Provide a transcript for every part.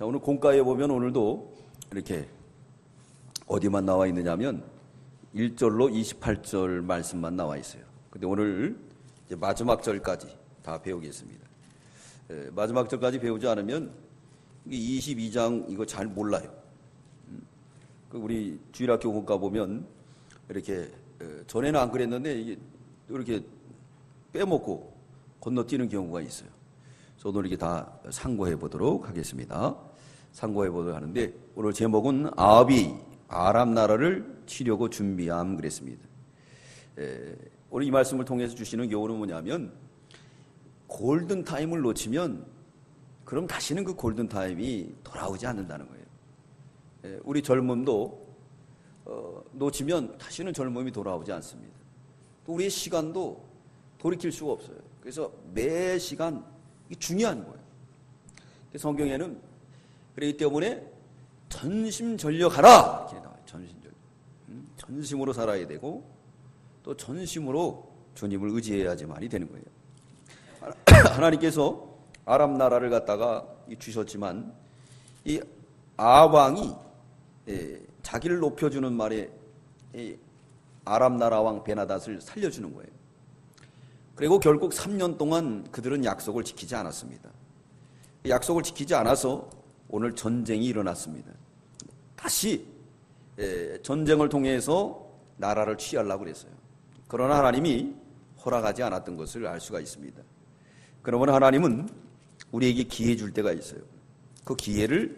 자, 오늘 공과에 보면 오늘도 이렇게 어디만 나와 있느냐면 1절로 28절 말씀만 나와 있어요. 근데 오늘 이제 마지막 절까지 다 배우겠습니다. 마지막 절까지 배우지 않으면 22장 이거 잘 몰라요. 우리 주일학교 공과 보면 이렇게 전에는 안 그랬는데 이게 이렇게 빼먹고 건너뛰는 경우가 있어요. 그래서 오늘 이렇게 다 상고해 보도록 하겠습니다. 상고해 보도록 하는데 오늘 제목은 아합이 아람 나라를 치려고 준비함 그랬습니다. 오늘 이 말씀을 통해서 주시는 교훈은 뭐냐면 골든 타임을 놓치면 그럼 다시는 그 골든 타임이 돌아오지 않는다는 거예요. 우리 젊음도 놓치면 다시는 젊음이 돌아오지 않습니다. 또 우리의 시간도 돌이킬 수가 없어요. 그래서 매 시간 이게 중요한 거예요. 성경에는 그렇기 때문에 전심전력하라 이렇게 나와요. 전심전력. 전심으로 살아야 되고 또 전심으로 주님을 의지해야지만이 되는 거예요. 하나님께서 아람 나라를 갖다가 주셨지만 이 아왕이 자기를 높여주는 말에 아람 나라 왕 베나닷을 살려주는 거예요. 그리고 결국 3년 동안 그들은 약속을 지키지 않았습니다. 약속을 지키지 않아서 오늘 전쟁이 일어났습니다. 다시 전쟁을 통해서 나라를 취하려고 그랬어요. 그러나 하나님이 허락하지 않았던 것을 알 수가 있습니다. 그러면 하나님은 우리에게 기회 줄 때가 있어요. 그 기회를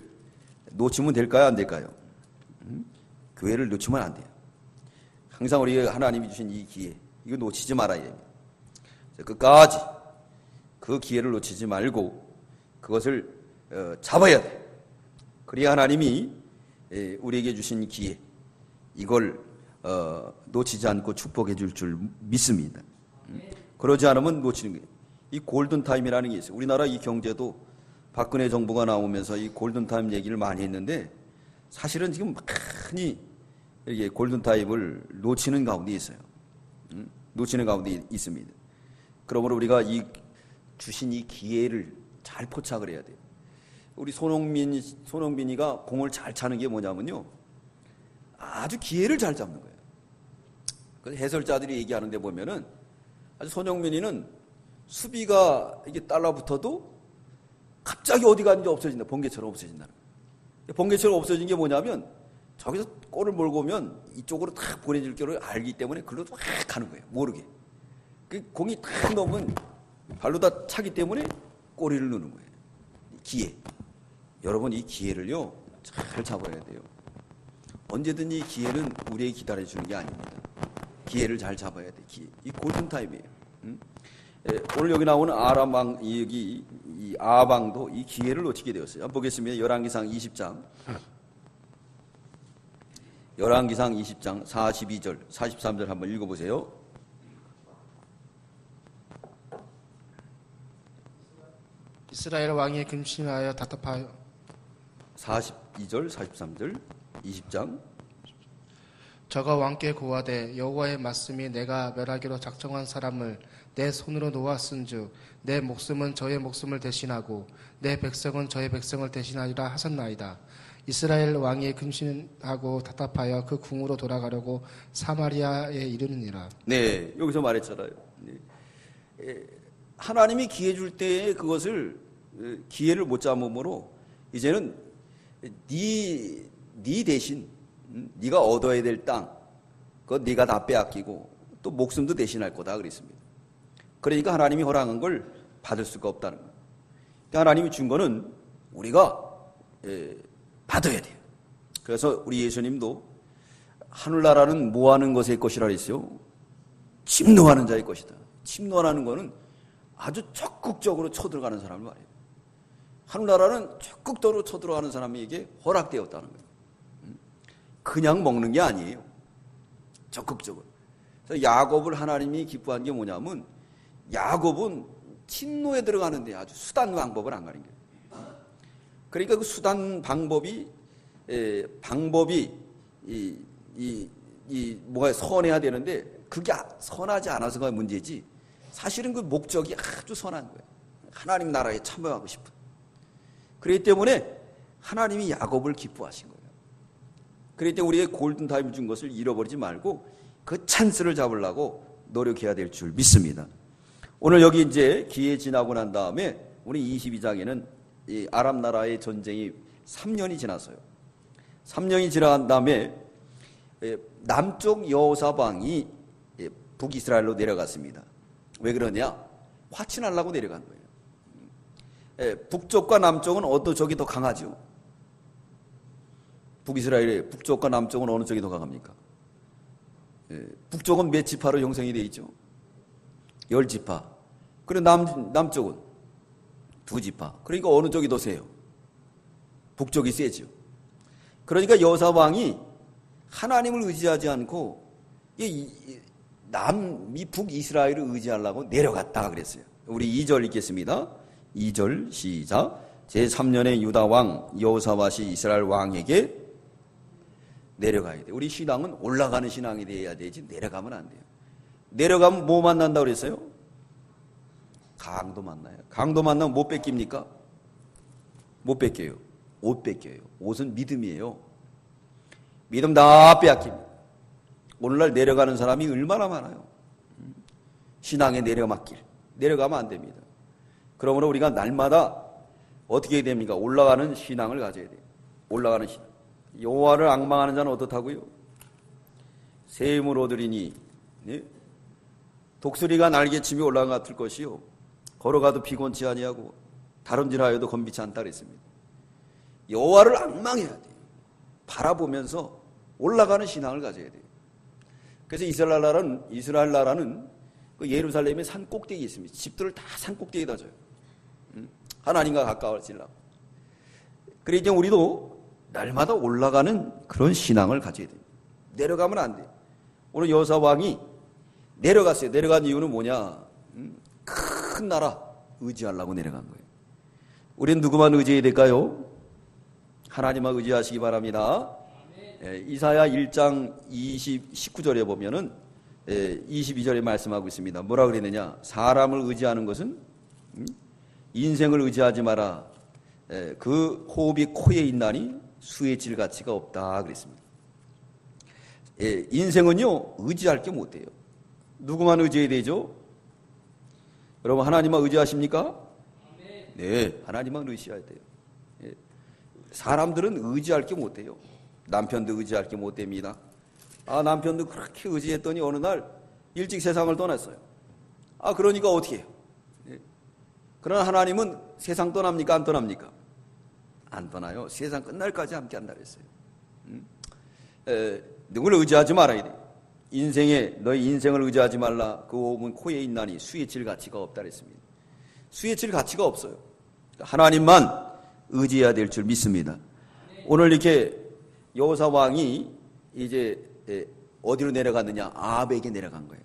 놓치면 될까요? 안 될까요? 기회를 놓치면 안 돼요. 항상 우리가 하나님이 주신 이 기회, 이거 놓치지 말아야 해요. 끝까지 그 기회를 놓치지 말고 그것을 잡아야 돼. 그래야 하나님이 우리에게 주신 기회, 이걸 놓치지 않고 축복해 줄 줄 믿습니다. 그러지 않으면 놓치는 거예요. 이 골든타임이라는 게 있어요. 우리나라 이 경제도 박근혜 정부가 나오면서 이 골든타임 얘기를 많이 했는데 사실은 지금 많이 이렇게 골든타임을 놓치는 가운데 있어요. 놓치는 가운데 있습니다. 그러므로 우리가 이 주신 이 기회를 잘 포착을 해야 돼요. 우리 손흥민이가 공을 잘 차는 게 뭐냐면요. 아주 기회를 잘 잡는 거예요. 그래서 해설자들이 얘기하는데 보면은 아주 손흥민이는 수비가 이게 달라붙어도 갑자기 어디 가는지 없어진다. 번개처럼 없어진다는 거예요. 번개처럼 없어진 게 뭐냐면 저기서 골을 몰고 오면 이쪽으로 탁 보내줄 거를 알기 때문에 글로 막 가는 거예요. 모르게. 그 공이 탁 넘으면 발로 다 차기 때문에 꼬리를 누는 거예요. 기회. 여러분 이 기회를요 잘 잡아야 돼요. 언제든 이 기회는 우리에게 기다려주는 게 아닙니다. 기회를 잘 잡아야 돼. 기회. 이 골든타임이에요. 오늘 여기 나오는 아람왕, 이 아방도 이 기회를 놓치게 되었어요. 한번 보겠습니다. 열왕기상 20장. 열왕기상 20장 42절, 43절 한번 읽어보세요. 이스라엘 왕이 근심하여 답답하여 42절, 43절, 20장. 저가 왕께 고하되 여호와의 말씀이 내가 멸하기로 작정한 사람을 내 손으로 놓았은즉 내 목숨은 저의 목숨을 대신하고 내 백성은 저의 백성을 대신하리라 하셨나이다. 이스라엘 왕이 근심하고 답답하여 그 궁으로 돌아가려고 사마리아에 이르느니라. 네, 여기서 말했잖아요. 하나님이 기회 줄 때에 그것을 기회를 못 잡음으로 이제는 네 대신 네가 얻어야 될 땅, 그거 네가 다 빼앗기고 또 목숨도 대신할 거다 그랬습니다. 그러니까 하나님이 허락한 걸 받을 수가 없다는 거예요. 그러니까 하나님이 준 거는 우리가 받아야 돼요. 그래서 우리 예수님도 하늘나라는 뭐하는 것의 것이라 그랬어요? 침노하는 자의 것이다. 침노하는 거는 아주 적극적으로 쳐들어가는 사람을 말해요. 하늘나라는 적극적으로 쳐들어가는 사람에게 허락되었다는 거예요. 그냥 먹는 게 아니에요. 적극적으로. 그래서 야곱을 하나님이 기뻐한 게 뭐냐면 야곱은 침노에 들어가는데 아주 수단 방법을 안 가는 거예요. 그러니까 그 수단 방법이 뭐가 선해야 되는데 그게 선하지 않아서가 문제지 사실은 그 목적이 아주 선한 거예요. 하나님 나라에 참여하고 싶은. 그렇기 때문에 하나님이 야곱을 기뻐하신 거예요. 그러니까 우리의 골든타임을 준 것을 잃어버리지 말고 그 찬스를 잡으려고 노력해야 될 줄 믿습니다. 오늘 여기 이제 기해 지나고 난 다음에 우리 22장에는 이 아람 나라의 전쟁이 3년이 지났어요. 3년이 지난 다음에 남쪽 여호사방이 북이스라엘로 내려갔습니다. 왜 그러냐? 화친하려고 내려간 거예요. 북쪽과 남쪽은 어떤 쪽이 더 강하죠? 북이스라엘의 북쪽과 남쪽은 어느 쪽이 더 강합니까? 북쪽은 몇 지파로 형성이 되어 있죠? 10지파. 그리고 남쪽은 2지파. 그러니까 어느 쪽이 더 세요? 북쪽이 세죠. 그러니까 여호사왕이 하나님을 의지하지 않고 이 북이스라엘을 의지하려고 내려갔다 그랬어요. 우리 2절 읽겠습니다. 2절 시작. 제3년에 유다 왕 여호사밧이 이스라엘 왕에게 내려가야 돼. 우리 신앙은 올라가는 신앙이 돼야 되지 내려가면 안 돼요. 내려가면 뭐 만난다고 그랬어요? 강도 만나요. 강도 만나면 못 뺏깁니까? 못 뺏겨요. 옷 뺏겨요. 옷은 믿음이에요. 믿음 다 빼앗깁니다. 오늘날 내려가는 사람이 얼마나 많아요. 신앙에 내려막길. 내려가면 안 됩니다. 그러므로 우리가 날마다 어떻게 해야 됩니까? 올라가는 신앙을 가져야 돼요. 올라가는 신앙. 여호와를 앙망하는 자는 어떻다고요? 새 힘을 얻으리니 네? 독수리가 날개치며 올라간 것 같을 것이요 걸어가도 피곤치 아니하고 다름질하여도 건비치 않다 그랬습니다. 여호와를 앙망해야 돼요. 바라보면서 올라가는 신앙을 가져야 돼요. 그래서 이스라엘 나라는 그 예루살렘의 산 꼭대기에 있습니다. 집들을 다 산 꼭대기에다 져요. 하나님과 가까워지려고. 그러니까 우리도 날마다 올라가는 그런 신앙을 가져야 됩니다. 내려가면 안 돼요. 오늘 여호사왕이 내려갔어요. 내려간 이유는 뭐냐? 큰 나라 의지하려고 내려간 거예요. 우리는 누구만 의지해야 될까요? 하나님만 의지하시기 바랍니다. 이사야 1장 19절에 보면은 22절에 말씀하고 있습니다. 뭐라 그랬느냐? 사람을 의지하는 것은 인생을 의지하지 마라. 그 호흡이 코에 있나니 수의 질 가치가 없다 그랬습니다. 인생은요 의지할 게 못 돼요. 누구만 의지해야 되죠? 여러분 하나님만 의지하십니까? 네, 하나님만 의지해야 돼요. 사람들은 의지할 게 못 돼요. 남편도 의지할 게 못 됩니다. 남편도 그렇게 의지했더니 어느 날 일찍 세상을 떠났어요. 그러니까 어떻게 해요? 그러나 하나님은 세상 떠납니까? 안 떠납니까? 안 떠나요. 세상 끝날까지 함께 한다 그랬어요. 누구를 의지하지 말아야 돼. 너희 인생을 의지하지 말라. 그 호흡은 코에 있나니 수의 질 가치가 없다 그랬습니다. 수의 질 가치가 없어요. 하나님만 의지해야 될 줄 믿습니다. 오늘 이렇게 여호사 왕이 이제 어디로 내려갔느냐? 아합에게 내려간 거예요.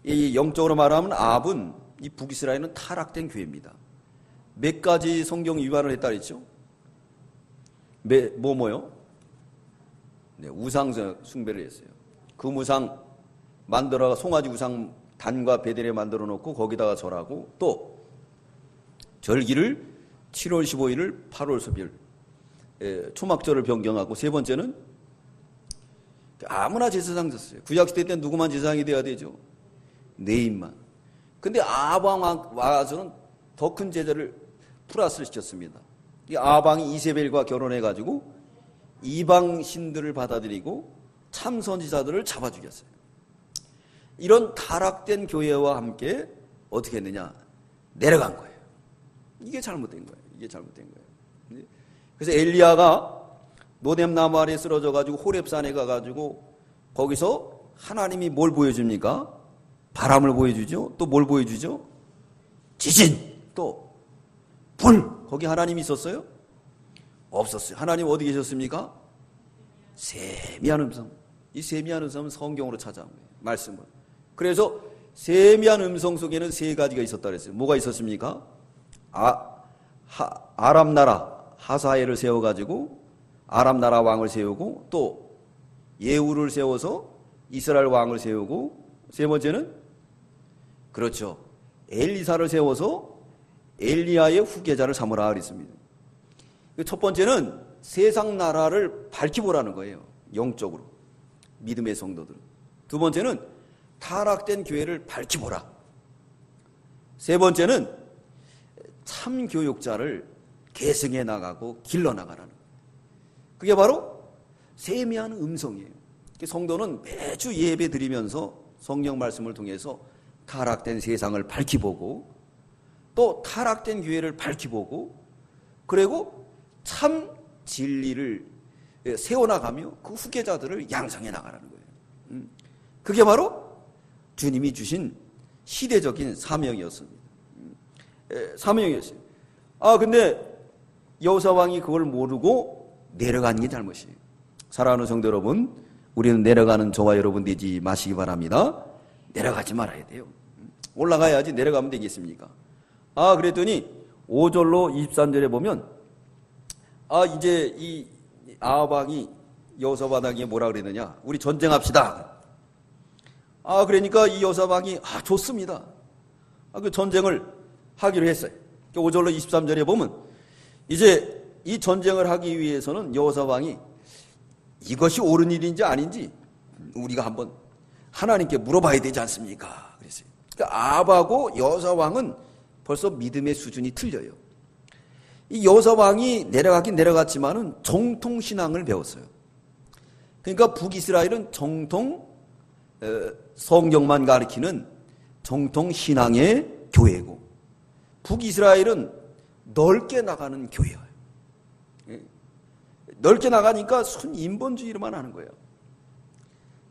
이 영적으로 말하면 아합은 이 북이스라엘은 타락된 교회입니다. 몇 가지 성경 위반을 했다 그랬죠? 뭐요? 네, 우상 숭배를 했어요. 그 우상 만들어가 송아지 우상 단과 베델에 만들어 놓고 거기다가 절하고 또 절기를 7월 15일을 8월 10일 초막절을 변경하고 세 번째는 아무나 제사장 졌어요. 구약시대 때 누구만 제사장이 돼야 되죠? 레인만. 근데 아방 와서는 더 큰 제재를 플러스를 시켰습니다. 이 아방이 이세벨과 결혼해가지고 이방 신들을 받아들이고 참 선지자들을 잡아 죽였어요. 이런 타락된 교회와 함께 어떻게 했느냐? 내려간 거예요. 이게 잘못된 거예요. 이게 잘못된 거예요. 그래서 엘리야가 노뎀나무 아래에 쓰러져가지고 호렙산에 가가지고 거기서 하나님이 뭘 보여줍니까? 바람을 보여주죠. 또 뭘 보여주죠? 지진, 또 불. 거기 하나님이 있었어요? 없었어요. 하나님 어디 계셨습니까? 세미한 음성. 이 세미한 음성은 성경으로 찾아온 거예요. 말씀을. 그래서 세미한 음성 속에는 세 가지가 있었다 그랬어요. 뭐가 있었습니까? 아람 나라 하사엘을 세워가지고 아람 나라 왕을 세우고 또 예후를 세워서 이스라엘 왕을 세우고 세 번째는 그렇죠. 엘리사를 세워서 엘리야의 후계자를 삼으라 그랬습니다. 첫 번째는 세상 나라를 밝히보라는 거예요. 영적으로. 믿음의 성도들. 두 번째는 타락된 교회를 밝히보라. 세 번째는 참 교육자를 계승해 나가고 길러 나가라는 거예요. 그게 바로 세미한 음성이에요. 성도는 매주 예배 드리면서 성경 말씀을 통해서 타락된 세상을 밝히보고 또 타락된 교회를 밝히보고 그리고 참 진리를 세워나가며 그 후계자들을 양성해 나가라는 거예요. 그게 바로 주님이 주신 시대적인 사명이었습니다. 사명이었어요. 근데 여호사왕이 그걸 모르고 내려가는 게 잘못이에요. 사랑하는 성도 여러분, 우리는 내려가는 저와 여러분 되지 마시기 바랍니다. 내려가지 말아야 돼요. 올라가야지 내려가면 되겠습니까? 그랬더니 5절로 23절에 보면 이제 이 아합왕이 여호사밧에게 뭐라 그랬느냐? 우리 전쟁합시다. 그러니까 이 여호사밧이 좋습니다. 그 전쟁을 하기로 했어요. 5절로 23절에 보면 이제 이 전쟁을 하기 위해서는 여호사밧이 이것이 옳은 일인지 아닌지 우리가 한번 하나님께 물어봐야 되지 않습니까? 그랬어요. 그러니까 아합하고 여호사왕은 벌써 믿음의 수준이 틀려요. 이 여호사왕이 내려가긴 내려갔지만은 정통 신앙을 배웠어요. 그러니까 북이스라엘은 정통 성경만 가르치는 정통 신앙의 교회고 북이스라엘은 넓게 나가는 교회예요. 넓게 나가니까 순인본주의로만 하는 거예요.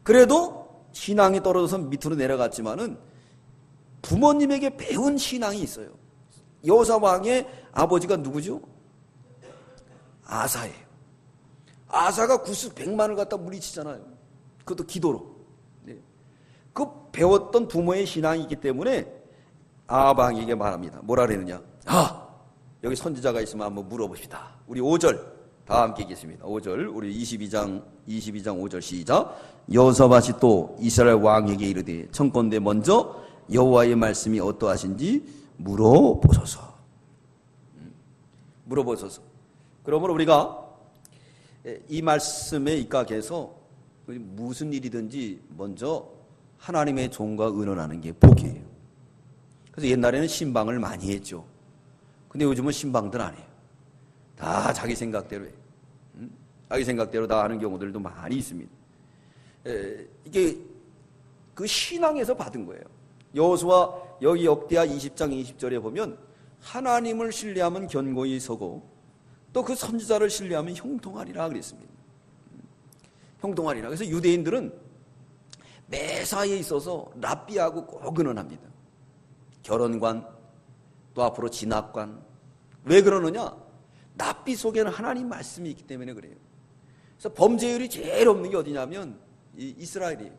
그래도 신앙이 떨어져서 밑으로 내려갔지만은 부모님에게 배운 신앙이 있어요. 여호사왕의 아버지가 누구죠? 아사예요. 아사가 구스 100만을 갖다 물리치잖아요. 그것도 기도로. 그 배웠던 부모의 신앙이 있기 때문에 아합왕에게 말합니다. 뭐라 그랬느냐? 여기 선지자가 있으면 한번 물어봅시다. 우리 5절 다 함께 읽겠습니다. 5절 우리 22장 5절 시작. 여호사밧이 또 이스라엘 왕에게 이르되 청컨대 먼저 여호와의 말씀이 어떠하신지 물어보소서. 물어보소서. 그러므로 우리가 이 말씀에 입각해서 무슨 일이든지 먼저 하나님의 종과 의논하는 게 복이에요. 그래서 옛날에는 신방을 많이 했죠. 근데 요즘은 신방들 안 해요. 다 자기 생각대로 해요. 자기 생각대로 다 하는 경우들도 많이 있습니다. 이게 그 신앙에서 받은 거예요. 여호수아 여기 역대하 20장 20절에 보면 하나님을 신뢰하면 견고히 서고 또 그 선지자를 신뢰하면 형통하리라 그랬습니다. 형통하리라. 그래서 유대인들은 매사에 있어서 랍비하고 꼭 의논합니다. 결혼관 또 앞으로 진학관. 왜 그러느냐? 랍비 속에는 하나님 말씀이 있기 때문에 그래요. 그래서 범죄율이 제일 없는 게 어디냐면 이스라엘이에요.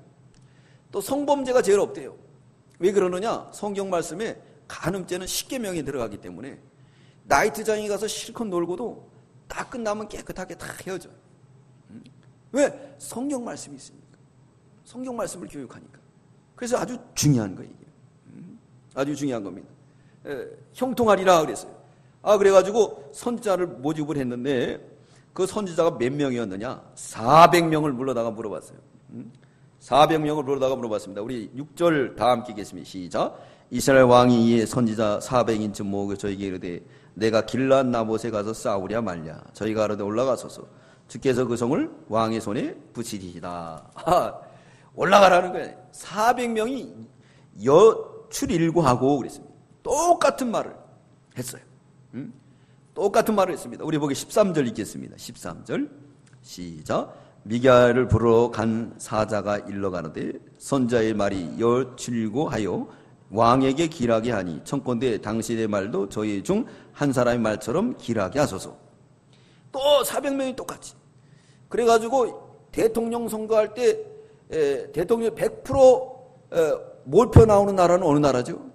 또 성범죄가 제일 없대요. 왜 그러느냐? 성경 말씀에 간음죄는 10계명에 들어가기 때문에 나이트장에 가서 실컷 놀고도 다 끝나면 깨끗하게 다 헤어져요. 왜? 성경 말씀이 있으니까. 성경 말씀을 교육하니까. 그래서 아주 중요한 거예요. 이게. 아주 중요한 겁니다. 형통하리라 그랬어요. 그래가지고 선지자를 모집을 했는데 그 선지자가 몇 명이었느냐? 400명을 불러다가 물어봤어요. 400명을 불러다가 물어봤습니다. 우리 6절 다 함께 읽겠습니다. 시작. 이스라엘 왕이 이에 선지자 400인쯤 모으고 저에게 이르되 내가 길앗 나봇에 가서 싸우랴 말랴. 저희가 가로되 올라가소서. 주께서 그 성을 왕의 손에 붙이리이다. 올라가라는 거예요. 400명이 여출일구하고 그랬습니다. 똑같은 말을 했어요. 똑같은 말을 했습니다. 우리 보기 13절 읽겠습니다. 13절 시작. 미가를 부르러 간 사자가 일러 가는데 선자의 말이 여출구하여 왕에게 길하게 하니 청컨대 당신의 말도 저희 중 한 사람의 말처럼 길하게 하소서. 또 400명이 똑같이. 그래가지고 대통령 선거할 때 대통령 100% 몰표 나오는 나라는 어느 나라죠?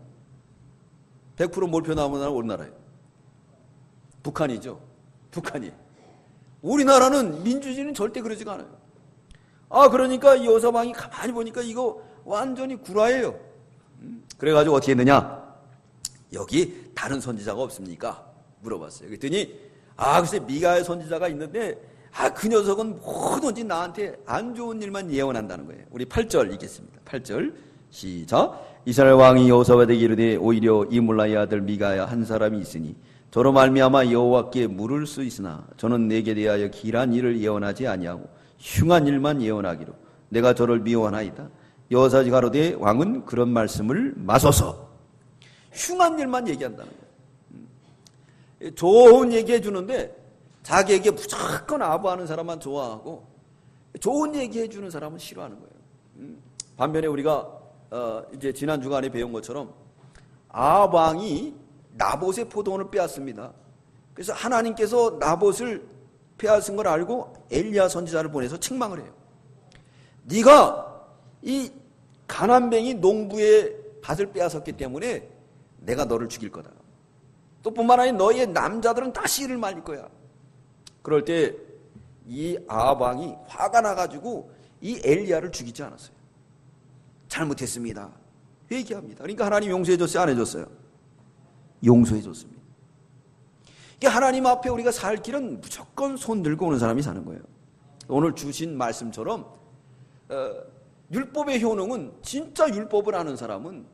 100% 몰표 나오는 나라는 어느 나라예요? 북한이죠. 북한이. 우리나라는 민주주의는 절대 그러지가 않아요. 그러니까 이 여호사밧이 가만히 보니까 이거 완전히 구라예요. 그래가지고 어떻게 했느냐? 여기 다른 선지자가 없습니까? 물어봤어요. 그랬더니 글쎄 미가야 선지자가 있는데 그 녀석은 뭐든지 나한테 안 좋은 일만 예언한다는 거예요. 우리 8절 읽겠습니다. 8절 시작. 이스라엘 왕이 여호사밧에게 이르되 오히려 이물라의 아들 미가야 한 사람이 있으니 저로 말미암아 여호와께 물을 수 있으나 저는 내게 대하여 길한 일을 예언하지 아니하고 흉한 일만 예언하기로 내가 저를 미워하나이다. 여호사지 가로되 왕은 그런 말씀을 마소서. 흉한 일만 얘기한다는 거예요. 좋은 얘기해 주는데 자기에게 무조건 아부하는 사람만 좋아하고 좋은 얘기해 주는 사람은 싫어하는 거예요. 반면에 우리가 이제 지난 주간에 배운 것처럼 아방이 나봇의 포도원을 빼앗습니다. 그래서 하나님께서 나봇을 빼앗은 걸 알고 엘리야 선지자를 보내서 책망을 해요. 네가 이 가난뱅이 농부의 밭을 빼앗았기 때문에 내가 너를 죽일 거다. 또 뿐만 아니라 너희의 남자들은 다 씨를 말릴 거야. 그럴 때 이 아방이 화가 나가지고 이 엘리야를 죽이지 않았어요. 잘못했습니다. 회개합니다. 그러니까 하나님 용서해줬어요? 안 해줬어요? 용서해줬습니다. 하나님 앞에 우리가 살 길은 무조건 손 들고 오는 사람이 사는 거예요. 오늘 주신 말씀처럼 율법의 효능은 진짜 율법을 아는 사람은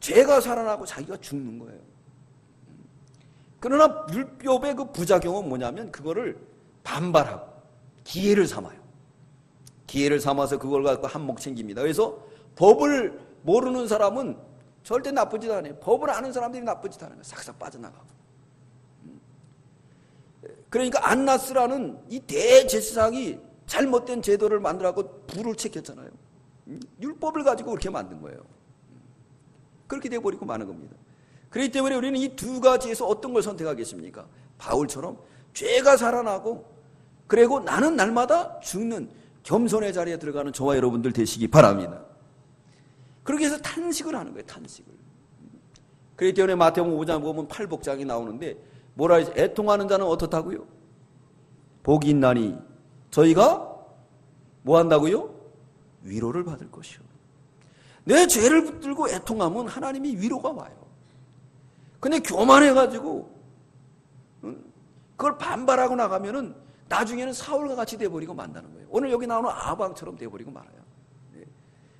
죄가 살아나고 자기가 죽는 거예요. 그러나 율법의 그 부작용은 뭐냐면 그거를 반발하고 기회를 삼아요. 기회를 삼아서 그걸 갖고 한몫 챙깁니다. 그래서 법을 모르는 사람은 절대 나쁜 짓 안 해요. 법을 아는 사람들이 나쁜 짓 하는 거예요. 싹싹 빠져나가고. 그러니까 안나스라는 이 대제사장이 잘못된 제도를 만들어갖고 불을 지켰잖아요. 율법을 가지고 그렇게 만든 거예요. 그렇게 돼버리고 마는 겁니다. 그렇기 때문에 우리는 이 두 가지에서 어떤 걸 선택하겠습니까? 바울처럼 죄가 살아나고 그리고 나는 날마다 죽는 겸손의 자리에 들어가는 저와 여러분들 되시기 바랍니다. 그렇게 해서 탄식을 하는 거예요. 탄식을. 그렇기 때문에 마태복음 5장 보면 팔복장이 나오는데 뭐라 해서 애통하는 자는 어떻다고요? 복이 있나니 저희가 뭐 한다고요? 위로를 받을 것이요. 내 죄를 붙들고 애통하면 하나님이 위로가 와요. 근데 교만해가지고 그걸 반발하고 나가면은 나중에는 사울과 같이 돼버리고 만다는 거예요. 오늘 여기 나오는 아방처럼 돼버리고 말아요. 네.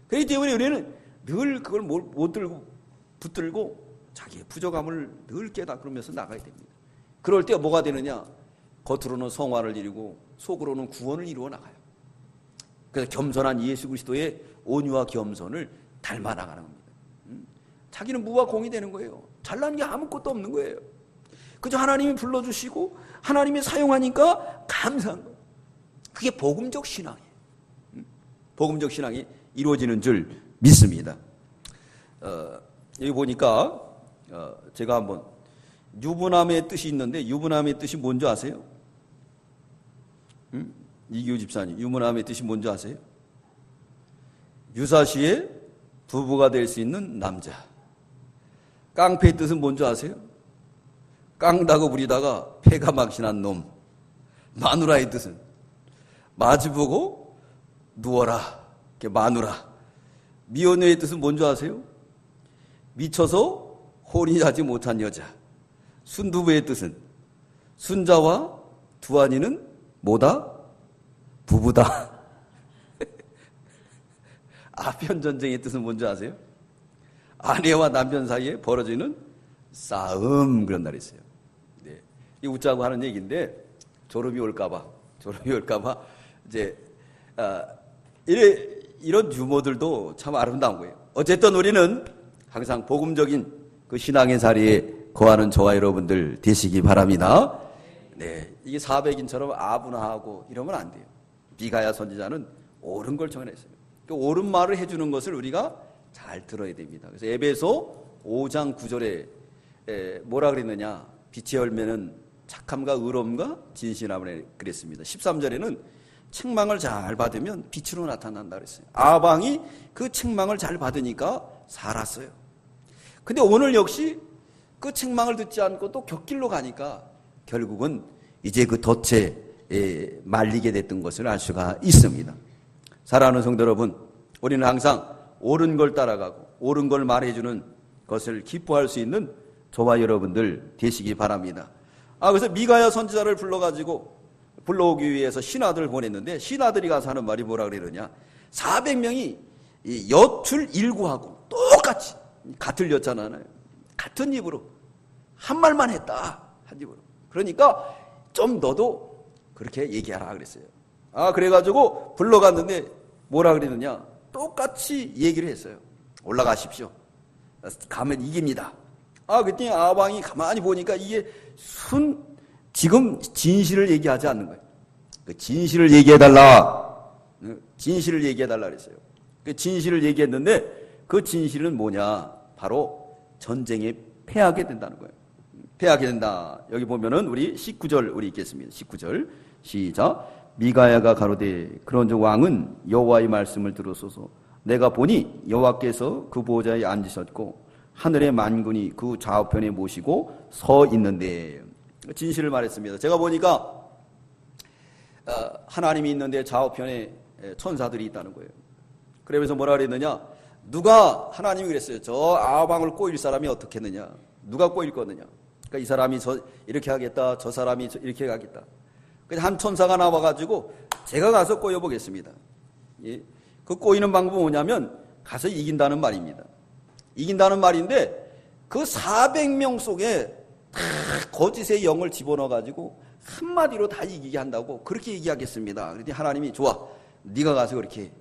그렇기 때문에 우리는 늘 그걸 못 들고 붙들고 자기의 부족함을 늘 깨닫으면서 나가야 됩니다. 그럴 때 뭐가 되느냐? 겉으로는 성화를 이루고 속으로는 구원을 이루어 나가요. 그래서 겸손한 예수 그리스도의 온유와 겸손을 닮아 나가는 겁니다. 자기는 무와 공이 되는 거예요. 잘난 게 아무것도 없는 거예요. 그저 하나님이 불러주시고 하나님이 사용하니까 감사한 거예요. 그게 복음적 신앙이에요. 복음적 신앙이 이루어지는 줄 믿습니다. 여기 보니까 제가 한번 유부남의 뜻이 있는데 유부남의 뜻이 뭔지 아세요? 이기호 집사님, 유부남의 뜻이 뭔지 아세요? 유사시에 부부가 될 수 있는 남자. 깡패의 뜻은 뭔지 아세요? 깡다고 부리다가 패가 망신한 놈. 마누라의 뜻은 마주보고 누워라. 마누라. 미혼녀의 뜻은 뭔지 아세요? 미쳐서 혼인하지 못한 여자. 순두부의 뜻은 순자와 두한이는 뭐다? 부부다. 아편전쟁의 뜻은 뭔지 아세요? 아내와 남편 사이에 벌어지는 싸움, 그런 날이 있어요. 네. 이 웃자고 하는 얘기인데 졸업이 올까봐 이제 이런 유머들도 참 아름다운 거예요. 어쨌든 우리는 항상 복음적인 그 신앙의 자리에 거하는 저와 여러분들 되시기 바랍니다. 네, 이게 사백인처럼 아분하고 이러면 안 돼요. 미가야 선지자는 옳은 걸 전했어요. 그 옳은 말을 해주는 것을 우리가 잘 들어야 됩니다. 그래서 에베소 5장 9절에 뭐라 그랬느냐? 빛의 열매는 착함과 의로움과 진실함을 그랬습니다. 13절에는 책망을 잘 받으면 빛으로 나타난다 그랬어요. 아방이 그 책망을 잘 받으니까 살았어요. 근데 오늘 역시 그 책망을 듣지 않고 또 곁길로 가니까 결국은 이제 그 덫에 말리게 됐던 것을 알 수가 있습니다. 사랑하는 성도 여러분, 우리는 항상 옳은 걸 따라가고 옳은 걸 말해주는 것을 기뻐할 수 있는 저와 여러분들 되시기 바랍니다. 그래서 미가야 선지자를 불러오기 위해서 신하들을 보냈는데, 신하들이 가서 하는 말이 뭐라 그러느냐. 400명이 엿을 일구하고 똑같이 같은 엿잖아요. 같은 입으로 한 말만 했다. 한 입으로. 그러니까 좀 너도 그렇게 얘기하라 그랬어요. 그래가지고 불러갔는데 뭐라 그러느냐. 똑같이 얘기를 했어요. 올라가십시오. 가면 이깁니다. 그랬더니 아방이 가만히 보니까 이게 지금 진실을 얘기하지 않는 거예요. 그 진실을 얘기해달라. 진실을 얘기해달라 그랬어요. 그 진실을 얘기했는데 그 진실은 뭐냐. 바로 전쟁에 패하게 된다는 거예요. 패하게 된다. 여기 보면은 우리 19절 우리 읽겠습니다. 19절 시작. 미가야가 가로되 그런즉 왕은 여호와의 말씀을 들으소서. 내가 보니 여호와께서 그 보좌에 앉으셨고 하늘의 만군이 그 좌우편에 모시고 서 있는데. 진실을 말했습니다. 제가 보니까 하나님이 있는데 좌우편에 천사들이 있다는 거예요. 그러면서 뭐라 그랬느냐. 누가 하나님이 그랬어요. 저 아방을 꼬일 사람이 어떻겠느냐. 누가 꼬일 거느냐. 그러니까 이 사람이 이렇게 하겠다. 저 사람이 이렇게 하겠다. 그래서 한 천사가 나와가지고 제가 가서 꼬여보겠습니다. 예. 그 꼬이는 방법은 뭐냐면 가서 이긴다는 말입니다. 이긴다는 말인데 그 400명 속에 다 거짓의 영을 집어넣어가지고 한마디로 다 이기게 한다고 그렇게 얘기하겠습니다. 그랬더니 하나님이 좋아. 네가 가서 그렇게 해.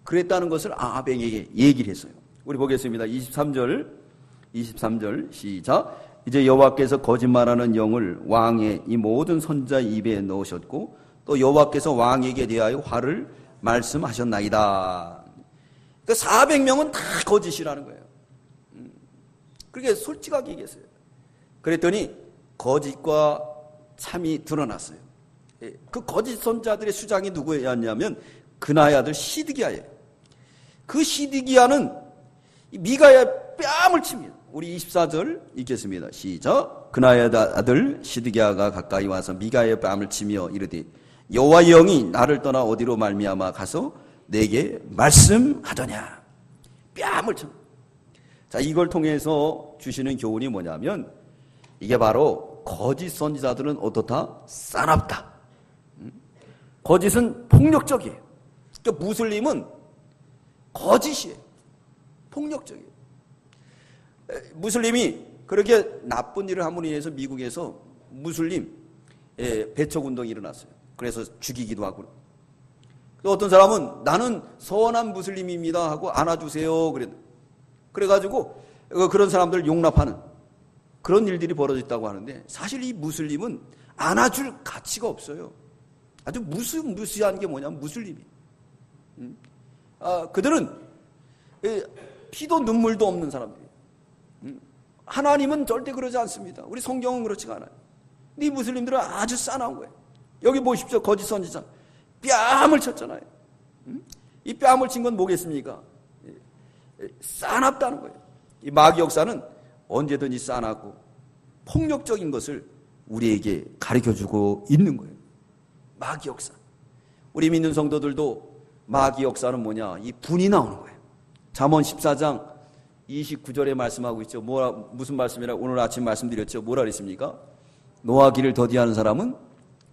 그랬다는 것을 아방에게 얘기를 했어요. 우리 보겠습니다. 23절 시작. 이제 여호와께서 거짓말하는 영을 왕의 이 모든 선지자 입에 넣으셨고 또 여호와께서 왕에게 대하여 화를 말씀하셨나이다. 그 400명은 다 거짓이라는 거예요. 그렇게 솔직하게 얘기했어요. 그랬더니 거짓과 참이 드러났어요. 그 거짓 선자들의 수장이 누구였냐면 그나의 아들 시드기야예요. 그 시드기야는 미가야의 뺨을 칩니다. 우리 24절 읽겠습니다. 시작. 그나의 아들 시드기야가 가까이 와서 미가야의 뺨을 치며 이르되 여호와의 영이 나를 떠나 어디로 말미암아 가서 내게 말씀하더냐. 뺨을 칩니다. 자, 이걸 통해서 주시는 교훈이 뭐냐면 이게 바로 거짓 선지자들은 어떻다? 싸납다. 거짓은 폭력적이에요. 그러니까 무슬림은 거짓이에요. 폭력적이에요. 무슬림이 그렇게 나쁜 일을 함으로 인해서 미국에서 무슬림 배척운동이 일어났어요. 그래서 죽이기도 하고. 어떤 사람은 나는 선한 무슬림입니다 하고 안아주세요. 그래가지고 그런 사람들을 용납하는 그런 일들이 벌어졌다고 하는데 사실 이 무슬림은 안아줄 가치가 없어요. 아주 무시한 게 뭐냐면 무슬림이. 그들은 피도 눈물도 없는 사람들이에요. 하나님은 절대 그러지 않습니다. 우리 성경은 그렇지가 않아요. 근데 이 무슬림들은 아주 싸나운 거예요. 여기 보십시오. 거짓 선지자. 뺨을 쳤잖아요. 이 뺨을 친 건 뭐겠습니까? 싸납다는 거예요. 이 마귀 역사는 언제든지 싸납고 폭력적인 것을 우리에게 가르쳐주고 있는 거예요. 마귀 역사. 우리 믿는 성도들도 마귀 역사는 뭐냐? 이 분이 나오는 거예요. 잠언 14장 29절에 말씀하고 있죠. 무슨 말씀이라 오늘 아침 말씀드렸죠. 뭐라 그랬습니까? 노하기를 더디하는 사람은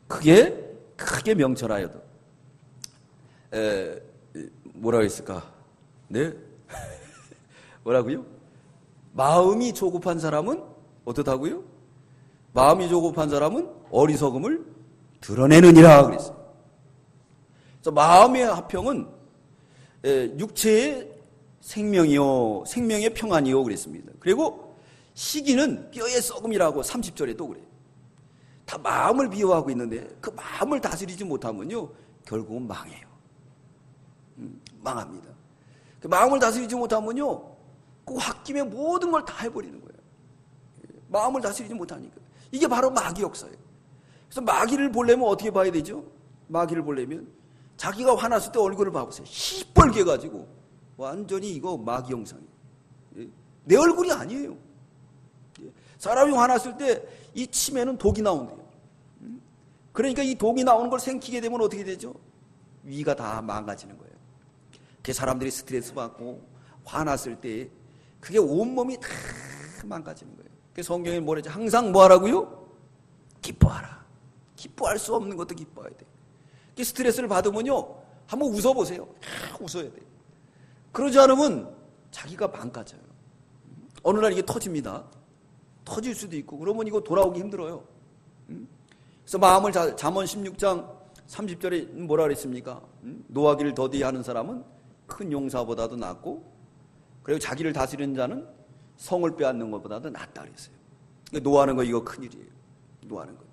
크게 명철하여도 뭐라 그랬을까? 네? 뭐라고요? 마음이 조급한 사람은 어떻다고요? 마음이 조급한 사람은 어리석음을 드러내느니라 그랬어요. 그래서 마음의 화평은 육체의 생명이요 생명의 평안이요 그랬습니다. 그리고 시기는 뼈의 썩음이라고 30절에 또 그래요. 다 마음을 비유하고 있는데 그 마음을 다스리지 못하면요 결국은 망해요. 망합니다. 그 마음을 다스리지 못하면요 그 홧김에 모든 걸 다 해버리는 거예요. 마음을 다스리지 못하니까. 이게 바로 마귀 역사예요. 그래서 마귀를 보려면 어떻게 봐야 되죠? 마귀를 보려면 자기가 화났을 때 얼굴을 봐보세요. 시뻘게 해가지고 완전히 이거 마귀 형상이에요. 내 얼굴이 아니에요. 사람이 화났을 때 이 침에는 독이 나온대요. 그러니까 이 독이 나오는 걸 생기게 되면 어떻게 되죠? 위가 다 망가지는 거예요. 그 사람들이 스트레스 받고 화났을 때 그게 온몸이 다 망가지는 거예요. 그 성경에 뭐랬죠? 항상 뭐 하라고요? 기뻐하라. 기뻐할 수 없는 것도 기뻐해야 돼. 스트레스를 받으면요, 한번 웃어보세요. 웃어야 돼. 그러지 않으면 자기가 망가져요. 어느 날 이게 터집니다. 터질 수도 있고, 그러면 이거 돌아오기 힘들어요. 그래서 마음을 잠언 16장 30절에 뭐라 그랬습니까? 노하기를 더디하는 사람은 큰 용사보다도 낫고, 그리고 자기를 다스리는 자는 성을 빼앗는 것보다도 낫다 그랬어요. 노하는 거 이거 큰일이에요. 노하는 거.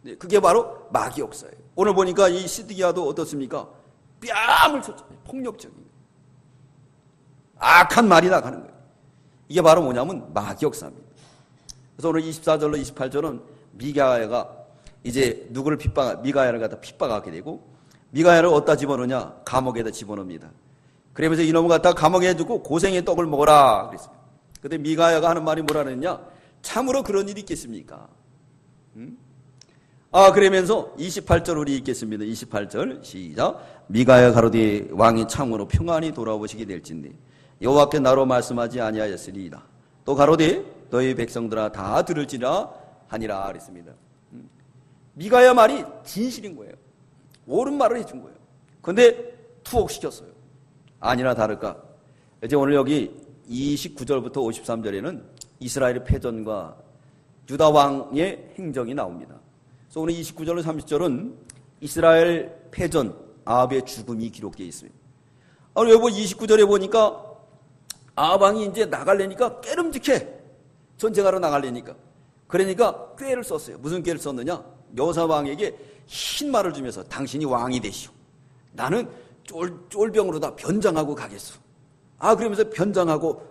네, 그게 바로 마귀 역사예요. 오늘 보니까 이 시드기야도 어떻습니까? 뺨을 쳤잖아요. 폭력적인 거예요. 악한 말이 나가는 거예요. 이게 바로 뭐냐면 마귀 역사입니다. 그래서 오늘 24절로 28절은 미가야가 이제 누구를 미가야를 갖다 핍박하게 되고, 미가야를 어디다 집어넣냐? 감옥에다 집어넣습니다. 그러면서 이놈을 갖다 감옥에 두고 고생의 떡을 먹어라 그랬어요. 근데 미가야가 하는 말이 뭐라 그랬냐? 참으로 그런 일이 있겠습니까? 그러면서 28절 우리 읽겠습니다. 28절 시작. 미가야 가로되 왕이 참으로 평안히 돌아오시게 될진데 여호와께 나로 말씀하지 아니하였으리이다. 또 가로되 너희 백성들아 다 들을지라 하니라 그랬습니다. 미가야 말이 진실인 거예요. 옳은 말을 해준 거예요. 근데 투옥시켰어요. 아니나 다를까, 이제 오늘 여기 29절부터 53절에는 이스라엘의 패전과 유다 왕의 행정이 나옵니다. 그래서 오늘 29절로 30절은 이스라엘 패전, 아합의 죽음이 기록되어 있습니다. 여러분 29절에 보니까 아합 왕이 이제 나가려니까 깨름직해. 전쟁하러 나가려니까. 그러니까 꾀를 썼어요. 무슨 꾀를 썼느냐? 여호사 왕에게 흰 말을 주면서 당신이 왕이 되시오. 나는 쫄병으로 다 변장하고 가겠소. 그러면서 변장하고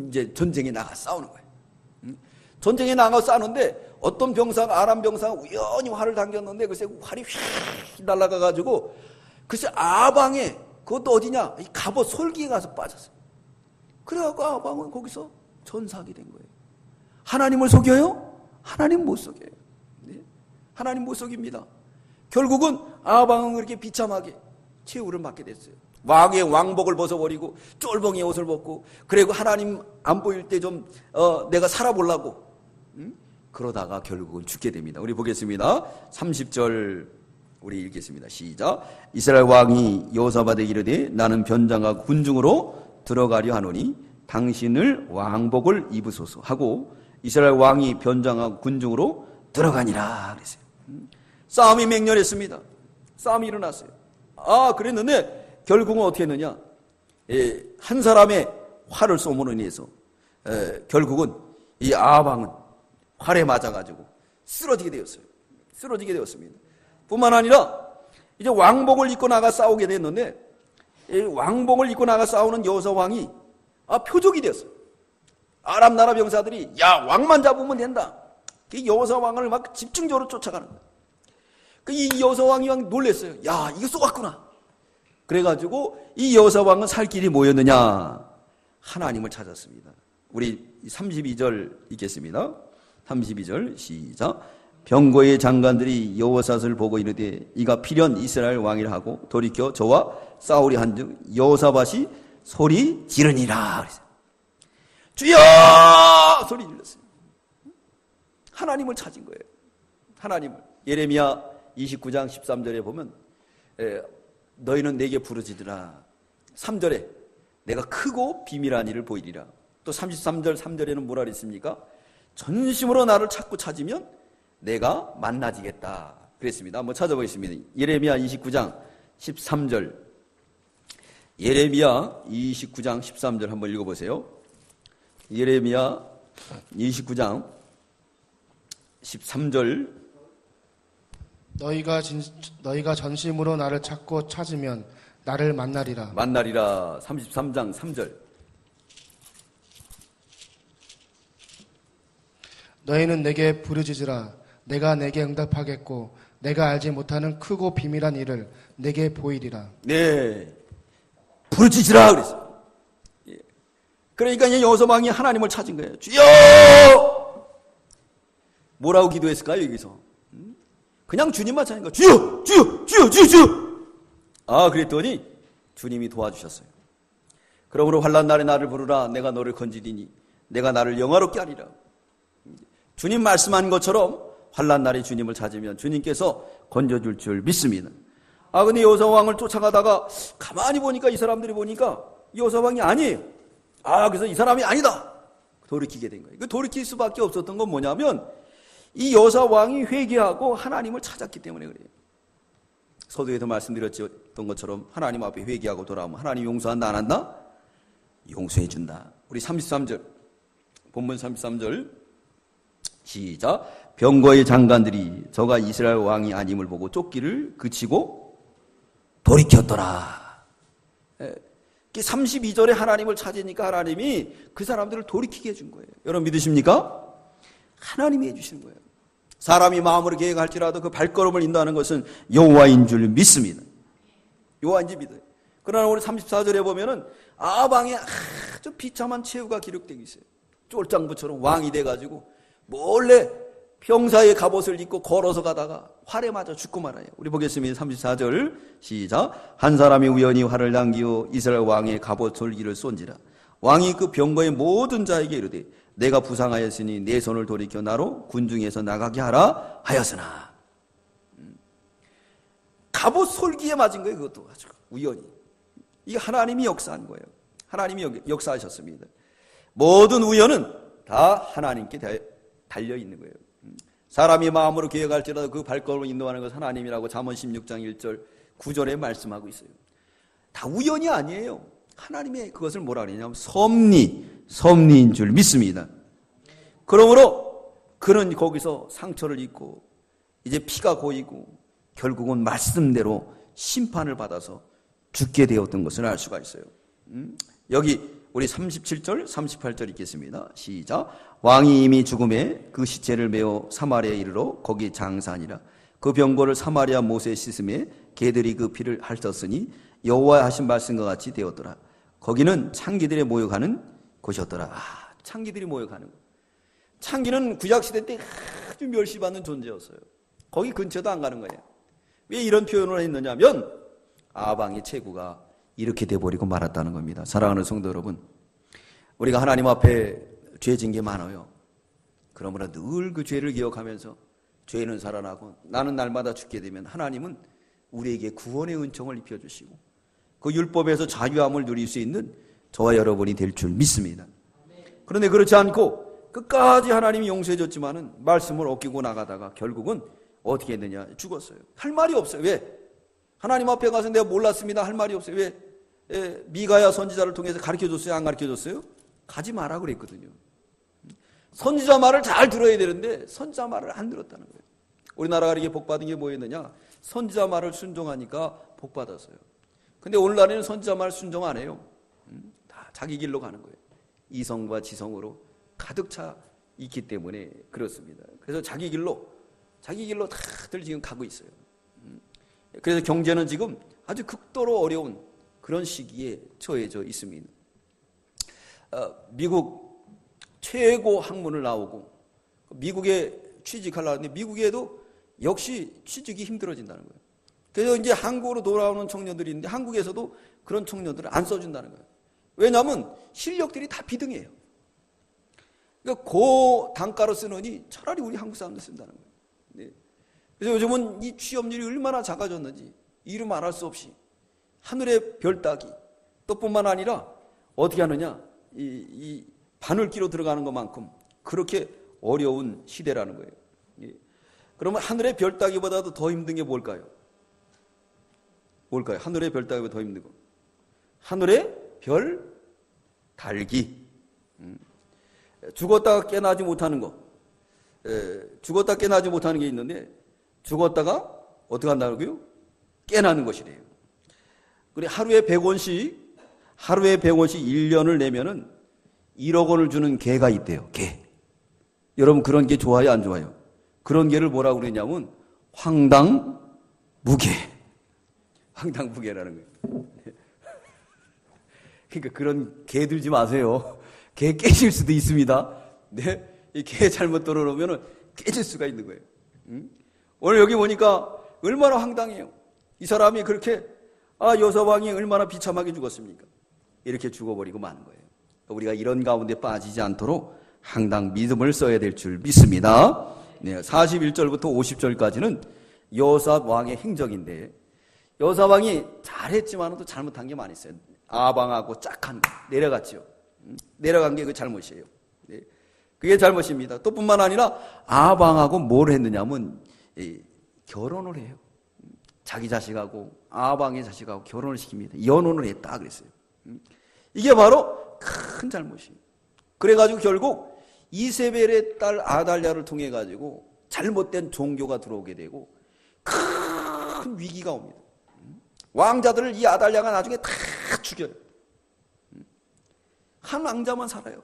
이제 전쟁에 나가 싸우는 거예요. 전쟁에 나가 싸우는데 어떤 병사가, 아람 병사가 우연히 활을 당겼는데 글쎄 활이 휙 날아가가지고 글쎄 아방에, 그것도 어디냐? 이 갑옷 솔기에 가서 빠졌어요. 그래갖고 아방은 거기서 전사하게 된 거예요. 하나님을 속여요? 하나님 못 속여요. 네? 하나님 못 속입니다. 결국은 아방은 그렇게 비참하게 최후를 맞게 됐어요. 왕의 왕복을 벗어버리고 쫄봉의 옷을 벗고, 그리고 하나님 안 보일 때 좀 내가 살아보려고 그러다가 결국은 죽게 됩니다. 우리 보겠습니다. 30절 우리 읽겠습니다. 시작. 이스라엘 왕이 여호사밧에게 이르되 나는 변장하고 군중으로 들어가려 하노니 당신을 왕복을 입으소서 하고 이스라엘 왕이 변장하고 군중으로 들어가니라 그랬어요. 싸움이 맹렬했습니다. 싸움이 일어났어요. 그랬는데 결국은 어떻게 했느냐? 한 사람의 활을 쏘므로 인해서 결국은 이 아합 왕은 활에 맞아가지고 쓰러지게 되었어요. 쓰러지게 되었습니다. 뿐만 아니라 이제 왕복을 입고 나가 싸우게 됐는데, 이 왕복을 입고 나가 싸우는 여호사 왕이 표적이 되었어요. 아람 나라 병사들이 야, 왕만 잡으면 된다. 그 여호사 왕을 막 집중적으로 쫓아가는 거예요. 이 여호사 왕이 막 놀랐어요. 야, 이거 쏘았구나. 그래가지고 이 여호사 왕은 살 길이 뭐였느냐? 하나님을 찾았습니다. 우리 32절 읽겠습니다. 32절 시작. 병거의 장관들이 여호사밧을 보고 이르되 이가 필연 이스라엘 왕이라 하고 돌이켜 저와 싸우리 한즉 여호사밧이 소리 지르니라 그랬어요. 주여! 소리 질렀어요. 하나님을 찾은 거예요. 하나님을. 예레미야 29장 13절에 보면 너희는 내게 부르짖으라. 3절에 내가 크고 비밀한 일을 보이리라. 또 33절 3절에는 뭐라 그랬습니까? 전심으로 나를 찾고 찾으면 내가 만나지겠다 그랬습니다. 한번 찾아보겠습니다. 예레미야 29장 13절. 예레미야 29장 13절 한번 읽어보세요. 예레미야 29장 13절. 너희가 전심으로 나를 찾고 찾으면 나를 만나리라. 만나리라. 33장 3절. 너희는 내게 부르짖으라. 내가 내게 응답하겠고 내가 알지 못하는 크고 비밀한 일을 내게 보이리라. 네, 부르짖으라 그랬어요. 예. 그러니까 이 여호사 왕이 하나님을 찾은 거예요. 주여! 뭐라고 기도했을까요 여기서? 그냥 주님만 찾은 거예요. 주여! 주여! 주여! 주여! 주여! 그랬더니 주님이 도와주셨어요. 그러므로 환난 날에 나를 부르라. 내가 너를 건지리니 내가 나를 영화롭게 하리라. 주님 말씀한 것처럼 환난 날에 주님을 찾으면 주님께서 건져줄 줄 믿습니다. 근데 여호사왕을 쫓아가다가 가만히 보니까 이 사람들이 보니까 여호사왕이 아니에요. 그래서 이 사람이 아니다. 돌이키게 된 거예요. 그 돌이킬 수밖에 없었던 건 뭐냐면 이 여호사왕이 회개하고 하나님을 찾았기 때문에 그래요. 서두에도 말씀드렸던 것처럼 하나님 앞에 회개하고 돌아오면 하나님 용서한다 안 한다? 용서해 준다. 우리 33절 본문 33절 시작. 병거의 장관들이 저가 이스라엘 왕이 아님을 보고 쫓기를 그치고 돌이켰더라. 32절에 하나님을 찾으니까 하나님이 그 사람들을 돌이키게 해준 거예요. 여러분 믿으십니까? 하나님이 해주시는 거예요. 사람이 마음으로 계획할지라도 그 발걸음을 인도하는 것은 여호와인 줄 믿습니다. 여호와인 줄 믿어요. 그러나 우리 34절에 보면은 아방의 아주 비참한 최후가 기록되고 있어요. 쫄장부처럼 왕이 돼가지고 몰래 병사의 갑옷을 입고 걸어서 가다가 활에 맞아 죽고 말아요. 우리 보겠습니다. 34절 시작. 한 사람이 우연히 활을 당기어 이스라엘 왕의 갑옷 솔기를 쏜지라. 왕이 그 병거의 모든 자에게 이르되 내가 부상하였으니 내 손을 돌이켜 나로 군중에서 나가게 하라 하였으나. 갑옷 솔기에 맞은 거예요. 그것도 아주 우연히. 이게 하나님이 역사한 거예요. 하나님이 역사하셨습니다. 모든 우연은 다 하나님께 달려 있는 거예요. 사람이 마음으로 계획할지라도 그 발걸음을 인도하는 것은 하나님이라고 잠언 16장 1절 9절에 말씀하고 있어요. 다 우연이 아니에요. 하나님의 그것을 뭐라 그러냐면 섭리인 줄 믿습니다. 그러므로 그는 거기서 상처를 입고 이제 피가 고이고 결국은 말씀대로 심판을 받아서 죽게 되었던 것을 알 수가 있어요. 여기 우리 37절 38절 읽겠습니다. 시작. 왕이 이미 죽음에 그 시체를 메어 사마리아에 이르러 거기 장사하니라. 그 병거를 사마리아 못에 씻음에 개들이 그 피를 핥았으니 여호와의 하신 말씀과 같이 되었더라. 거기는 창기들이 모욕하는 곳이었더라. 창기들이 모욕하는 곳. 창기는 구약시대 때 아주 멸시받는 존재였어요. 거기 근처도 안 가는 거예요. 왜 이런 표현을 했느냐면 아방의 체구가 이렇게 돼버리고 말았다는 겁니다. 사랑하는 성도 여러분, 우리가 하나님 앞에 죄진 게 많아요. 그러므로 늘 그 죄를 기억하면서 죄는 살아나고 나는 날마다 죽게 되면 하나님은 우리에게 구원의 은총을 입혀주시고 그 율법에서 자유함을 누릴 수 있는 저와 여러분이 될 줄 믿습니다. 그런데 그렇지 않고 끝까지 하나님이 용서해 줬지만은 말씀을 어기고 나가다가 결국은 어떻게 했느냐? 죽었어요. 할 말이 없어요. 왜? 하나님 앞에 가서 내가 몰랐습니다 할 말이 없어요. 왜? 미가야 선지자를 통해서 가르쳐줬어요? 안 가르쳐줬어요? 가지 마라 그랬거든요. 선지자 말을 잘 들어야 되는데 선지자 말을 안 들었다는 거예요. 우리나라가 이렇게 복받은 게 뭐였느냐? 선지자 말을 순종하니까 복받았어요. 근데 오늘날에는 선지자 말 순종 안 해요. 다 자기 길로 가는 거예요. 이성과 지성으로 가득 차 있기 때문에 그렇습니다. 그래서 자기 길로 다들 지금 가고 있어요. 그래서 경제는 지금 아주 극도로 어려운 그런 시기에 처해져 있습니다. 미국 최고 학문을 나오고 미국에 취직하려고 하는데 미국에도 역시 취직이 힘들어진다는 거예요. 그래서 이제 한국으로 돌아오는 청년들이 있는데 한국에서도 그런 청년들을 안 써준다는 거예요. 왜냐하면 실력들이 다 비등해요. 그러니까 고단가로 쓰느니 차라리 우리 한국 사람들 쓴다는 거예요. 네. 그래서 요즘은 이 취업률이 얼마나 작아졌는지 이루 말할 수 없이 하늘의 별 따기 또 뿐만 아니라 어떻게 하느냐 이 바늘기로 들어가는 것만큼 그렇게 어려운 시대라는 거예요. 예. 그러면 하늘의 별 따기보다도 더 힘든 게 뭘까요? 하늘의 별 따기보다 더 힘든 거. 하늘의 별 달기. 죽었다가 깨나지 못하는 거. 죽었다 깨나지 못하는 게 있는데 죽었다가 어떻게 한다는 거요? 깨나는 것이래요. 그리고 하루에 100원씩 1년을 내면은 1억 원을 주는 개가 있대요. 개. 여러분 그런 개 좋아요, 안 좋아요? 그런 개를 뭐라고 그러냐면 황당무계. 황당무계라는 거예요. 그러니까 그런 개 들지 마세요. 개 깨질 수도 있습니다. 네, 이 개 잘못 떨어놓으면 깨질 수가 있는 거예요. 오늘 여기 보니까 얼마나 황당해요. 이 사람이 그렇게 여사왕이 얼마나 비참하게 죽었습니까? 이렇게 죽어버리고 마는 거예요. 우리가 이런 가운데 빠지지 않도록 항상 믿음을 써야 될 줄 믿습니다. 네, 41절부터 50절까지는 여호사 왕의 행적인데 여호사 왕이 잘했지만도 잘못한 게 많이 있어요. 아방하고 짝한 거 내려갔죠. 내려간 게 그 잘못이에요. 네, 그게 잘못입니다. 또 뿐만 아니라 아방하고 뭘 했느냐면 결혼을 해요. 자기 자식하고 아방의 자식하고 결혼을 시킵니다. 연혼을 했다 그랬어요. 이게 바로 큰 잘못이에요. 그래가지고 결국 이세벨의 딸 아달랴를 통해 가지고 잘못된 종교가 들어오게 되고 큰 위기가 옵니다. 왕자들을 이 아달랴가 나중에 다 죽여요. 한 왕자만 살아요.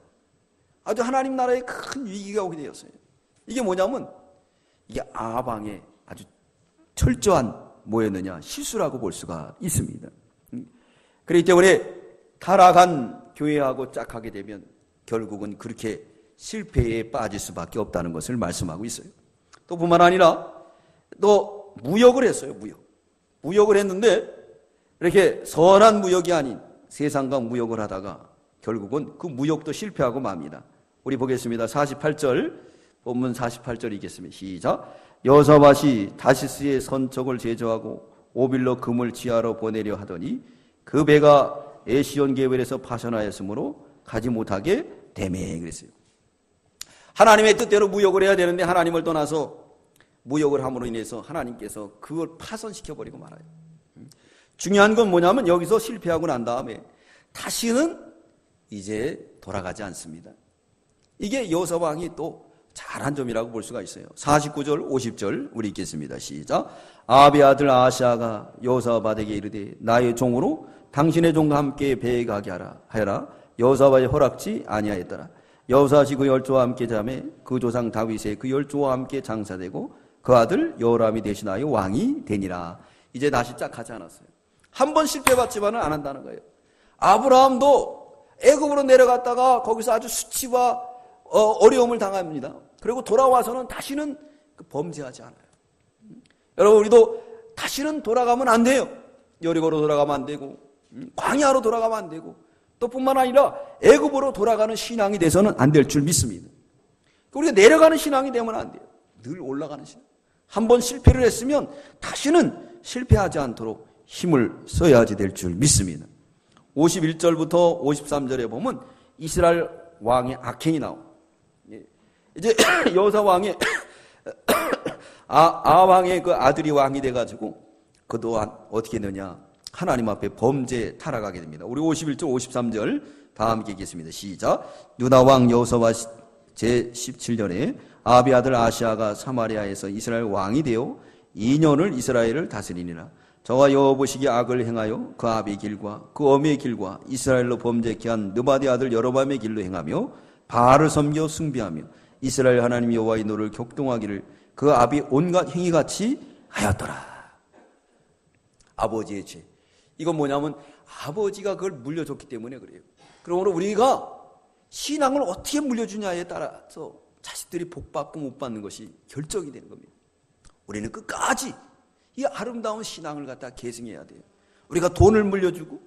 아주 하나님 나라에 큰 위기가 오게 되었어요. 이게 뭐냐면 이게 아방의 아주 철저한 뭐였느냐 실수라고 볼 수가 있습니다. 그렇기 때문에 타락한 교회하고 짝하게 되면 결국은 그렇게 실패에 빠질 수밖에 없다는 것을 말씀하고 있어요. 또 뿐만 아니라 또 무역을 했어요. 무역을 했는데 이렇게 선한 무역이 아닌 세상과 무역을 하다가 결국은 그 무역도 실패하고 맙니다. 우리 보겠습니다. 48절 본문 48절이겠습니다. 시작. 여호사밧이 다시스의 선척을 제조하고 오빌로 금을 지하로 보내려 하더니 그 배가 에시온 게벨에서 파선하였으므로 가지 못하게 되매 그랬어요. 하나님의 뜻대로 무역을 해야 되는데 하나님을 떠나서 무역을 함으로 인해서 하나님께서 그걸 파선시켜버리고 말아요. 중요한 건 뭐냐면 여기서 실패하고 난 다음에 다시는 이제 돌아가지 않습니다. 이게 여호사 왕이 또 잘한 점이라고 볼 수가 있어요. 49절 50절 우리 읽겠습니다. 시작. 아합의 아들 아하시아가 여호사밧에게 이르되 나의 종으로 당신의 종과 함께 배에 가게 하라. 여호사밧이 허락지 아니하였더라. 여호사밧이 그 열조와 함께 자매 그 조상 다윗의 그 열조와 함께 장사되고 그 아들 여호람이 대신하여 왕이 되니라. 이제 다시 짝 하지 않았어요. 한 번 실패받지만은 안 한다는 거예요. 아브라함도 애굽으로 내려갔다가 거기서 아주 수치와 어려움을 당합니다. 그리고 돌아와서는 다시는 범죄하지 않아요. 여러분 우리도 다시는 돌아가면 안 돼요. 여리고로 돌아가면 안 되고 광야로 돌아가면 안 되고 또 뿐만 아니라 애굽으로 돌아가는 신앙이 돼서는 안 될 줄 믿습니다. 우리가 내려가는 신앙이 되면 안 돼요. 늘 올라가는 신앙. 한 번 실패를 했으면 다시는 실패하지 않도록 힘을 써야지 될 줄 믿습니다. 51절부터 53절에 보면 이스라엘 왕의 악행이 나옵니다. 이제 여호사 왕의 아왕의 그 아들이 왕이 돼가지고 그동안 어떻게 했느냐 하나님 앞에 범죄에 타락하게 됩니다. 우리 51절 53절 다 함께 읽겠습니다. 시작. 유다 왕 여호사밧 제17년에 아합의 아들 아시아가 사마리아에서 이스라엘 왕이 되어 2년을 이스라엘을 다스리니라. 저와 여호보시기 악을 행하여 그 아합의 길과 그 어미의 길과 이스라엘로 범죄케 한 느바디 아들 여로밤의 길로 행하며 바알을 섬겨 숭배하며 이스라엘 하나님 여호와의 노를 격동하기를 그 아합이 온갖 행위같이 하였더라. 아버지의 죄. 이건 뭐냐면 아버지가 그걸 물려줬기 때문에 그래요. 그러므로 우리가 신앙을 어떻게 물려주냐에 따라서 자식들이 복받고 못 받는 것이 결정이 되는 겁니다. 우리는 끝까지 이 아름다운 신앙을 갖다 계승해야 돼요. 우리가 돈을 물려주고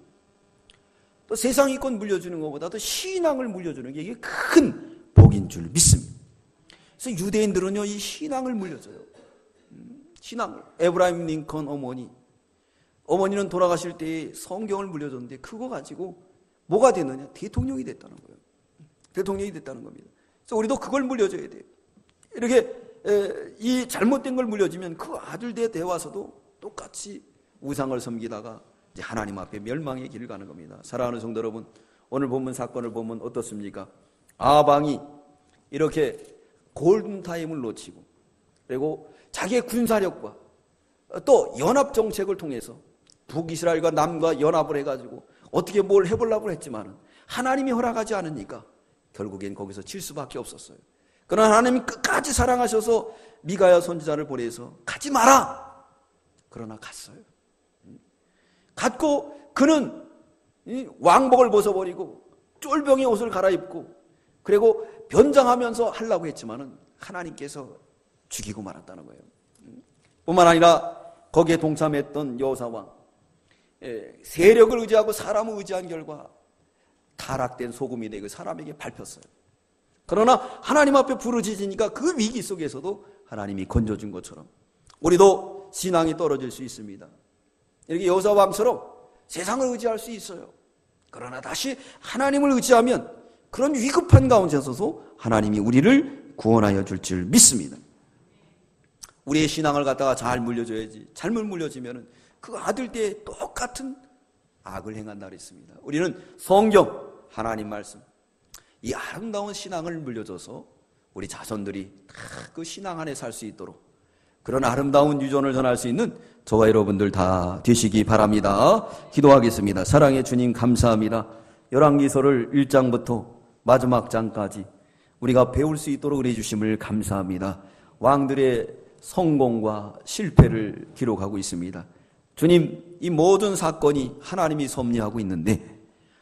또 세상 이권 물려주는 것보다도 신앙을 물려주는 게 이게 큰 복인 줄 믿습니다. 그래서 유대인들은요 이 신앙을 물려줘요. 신앙을. 에브라임 링컨 어머니는 돌아가실 때 성경을 물려줬는데 그거 가지고 뭐가 됐느냐? 대통령이 됐다는 거예요. 대통령이 됐다는 겁니다. 그래서 우리도 그걸 물려줘야 돼요. 이렇게 이 잘못된 걸 물려주면 그 아들 대와서도 똑같이 우상을 섬기다가 이제 하나님 앞에 멸망의 길을 가는 겁니다. 사랑하는 성도 여러분, 오늘 본문 사건을 보면 어떻습니까? 아방이 이렇게 골든타임을 놓치고 그리고 자기의 군사력과 또 연합 정책을 통해서 북이스라엘과 남과 연합을 해가지고 어떻게 뭘 해보려고 했지만 하나님이 허락하지 않으니까 결국엔 거기서 질 수밖에 없었어요. 그러나 하나님이 끝까지 사랑하셔서 미가야 선지자를 보내서 가지 마라. 그러나 갔어요. 갔고 그는 왕복을 벗어버리고 쫄병의 옷을 갈아입고 그리고 변장하면서 하려고 했지만은 하나님께서 죽이고 말았다는 거예요. 뿐만 아니라 거기에 동참했던 여호사왕 세력을 의지하고 사람을 의지한 결과 타락된 소금이 되고 사람에게 밟혔어요. 그러나 하나님 앞에 부르짖으니까 그 위기 속에서도 하나님이 건져준 것처럼 우리도 신앙이 떨어질 수 있습니다. 이렇게 여호사왕처럼 세상을 의지할 수 있어요. 그러나 다시 하나님을 의지하면 그런 위급한 가운데서도 하나님이 우리를 구원하여 줄 줄 믿습니다. 우리의 신앙을 갖다가 잘 물려줘야지. 잘못 물려지면 그 아들 때에 똑같은 악을 행한다 그랬습니다. 우리는 성경, 하나님 말씀, 이 아름다운 신앙을 물려줘서 우리 자손들이 다 그 신앙 안에 살 수 있도록 그런 아름다운 유전을 전할 수 있는 저와 여러분들 다 되시기 바랍니다. 기도하겠습니다. 사랑의 주님 감사합니다. 열왕기서를 1장부터 마지막 장까지 우리가 배울 수 있도록 은혜 주심을 감사합니다. 왕들의 성공과 실패를 기록하고 있습니다. 주님, 이 모든 사건이 하나님이 섭리하고 있는데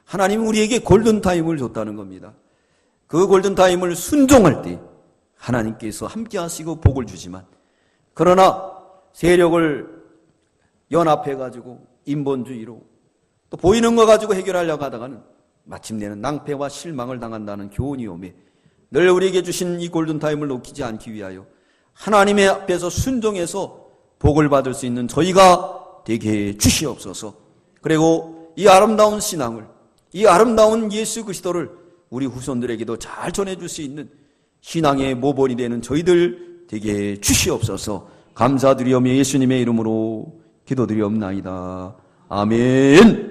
하나님은 우리에게 골든타임을 줬다는 겁니다. 그 골든타임을 순종할 때 하나님께서 함께 하시고 복을 주지만 그러나 세력을 연합해가지고 인본주의로 또 보이는 거 가지고 해결하려고 하다가는 마침내는 낭패와 실망을 당한다는 교훈이 오매 늘 우리에게 주신 이 골든타임을 놓치지 않기 위하여 하나님의 앞에서 순종해서 복을 받을 수 있는 저희가 되게 해 주시옵소서. 그리고 이 아름다운 신앙을, 이 아름다운 예수 그리스도를 우리 후손들에게도 잘 전해줄 수 있는 신앙의 모본이 되는 저희들 되게 해 주시옵소서. 감사드리오며 예수님의 이름으로 기도드리옵나이다. 아멘.